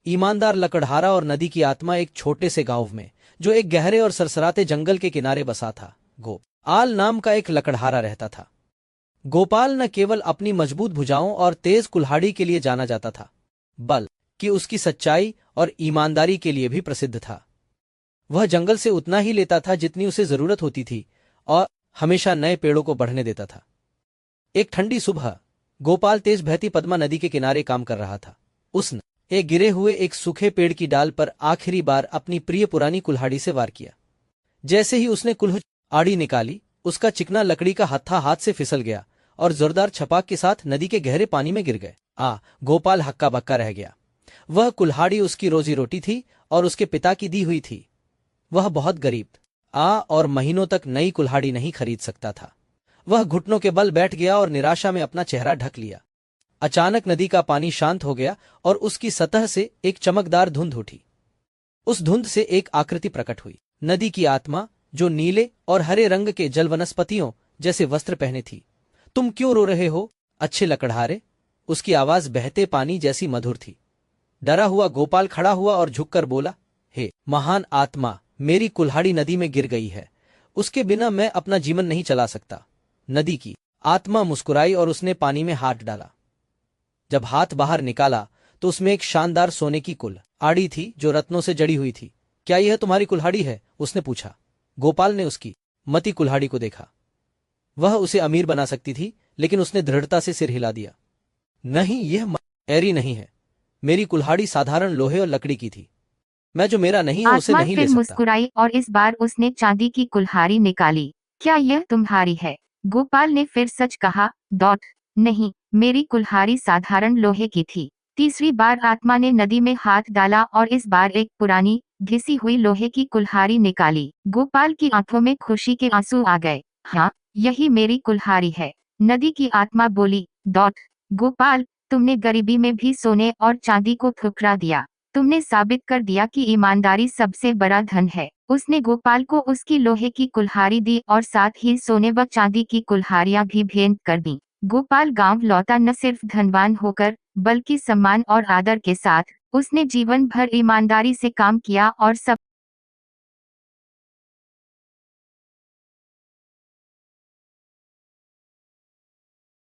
ईमानदार लकड़हारा और नदी की आत्मा एक छोटे से गांव में, जो एक गहरे और सरसराते जंगल के किनारे बसा था, गोपाल नाम का एक लकड़हारा रहता था। गोपाल न केवल अपनी मजबूत भुजाओं और तेज कुल्हाड़ी के लिए जाना जाता था, बल्कि उसकी सच्चाई और ईमानदारी के लिए भी प्रसिद्ध था। वह जंगल से उतना ही लेता था जितनी उसे जरूरत होती थी और हमेशा नए पेड़ों को बढ़ने देता था। एक ठंडी सुबह गोपाल तेज बहती पद्मा नदी के किनारे काम कर रहा था। उसने एक गिरे हुए एक सूखे पेड़ की डाल पर आखिरी बार अपनी प्रिय पुरानी कुल्हाड़ी से वार किया। जैसे ही उसने कुल्हाड़ी निकाली, उसका चिकना लकड़ी का हत्था हाथ से फिसल गया और जोरदार छपाक के साथ नदी के गहरे पानी में गिर गए। गोपाल हक्का बक्का रह गया। वह कुल्हाड़ी उसकी रोजी रोटी थी और उसके पिता की दी हुई थी। वह बहुत गरीब और महीनों तक नई कुल्हाड़ी नहीं खरीद सकता था। वह घुटनों के बल बैठ गया और निराशा में अपना चेहरा ढक लिया। अचानक नदी का पानी शांत हो गया और उसकी सतह से एक चमकदार धुंध उठी। उस धुंध से एक आकृति प्रकट हुई। नदी की आत्मा, जो नीले और हरे रंग के जल वनस्पतियों जैसे वस्त्र पहने थी। तुम क्यों रो रहे हो, अच्छे लकड़हारे? उसकी आवाज बहते पानी जैसी मधुर थी। डरा हुआ गोपाल खड़ा हुआ और झुककर बोला, हे महान आत्मा, मेरी कुल्हाड़ी नदी में गिर गई है। उसके बिना मैं अपना जीवन नहीं चला सकता। नदी की आत्मा मुस्कुराई और उसने पानी में हाथ डाला। जब हाथ बाहर निकाला तो उसमें एक शानदार सोने की कुल्हाड़ी थी जो रत्नों से जड़ी हुई थी। क्या यह तुम्हारी कुल्हाड़ी है? उसने पूछा। गोपाल ने उसकी मती कुल्हाड़ी को देखा। वह उसे अमीर बना सकती थी, लेकिन उसने दृढ़ता से सिर हिला दिया। नहीं, यह ऐरी नहीं है। मेरी कुल्हाड़ी साधारण लोहे और लकड़ी की थी। मैं जो मेरा नहीं है उसे आत्मा नहीं ले फिर सकता। मुस्कुराई और इस बार उसने चांदी की कुल्हाड़ी निकाली। क्या यह तुम्हारी है? गोपाल ने फिर सच कहा। नहीं, मेरी कुल्हाड़ी साधारण लोहे की थी। तीसरी बार आत्मा ने नदी में हाथ डाला और इस बार एक पुरानी घिसी हुई लोहे की कुल्हाड़ी निकाली। गोपाल की आंखों में खुशी के आंसू आ गए। हाँ, यही मेरी कुल्हाड़ी है। नदी की आत्मा बोली। गोपाल, तुमने गरीबी में भी सोने और चांदी को ठुकरा दिया। तुमने साबित कर दिया कि ईमानदारी सबसे बड़ा धन है। उसने गोपाल को उसकी लोहे की कुल्हाड़ी दी और साथ ही सोने व चांदी की कुल्हाड़ियां भी भेंट कर दी। गोपाल गांव लौटा न सिर्फ धनवान होकर, बल्कि सम्मान और आदर के साथ। उसने जीवन भर ईमानदारी से काम किया और सब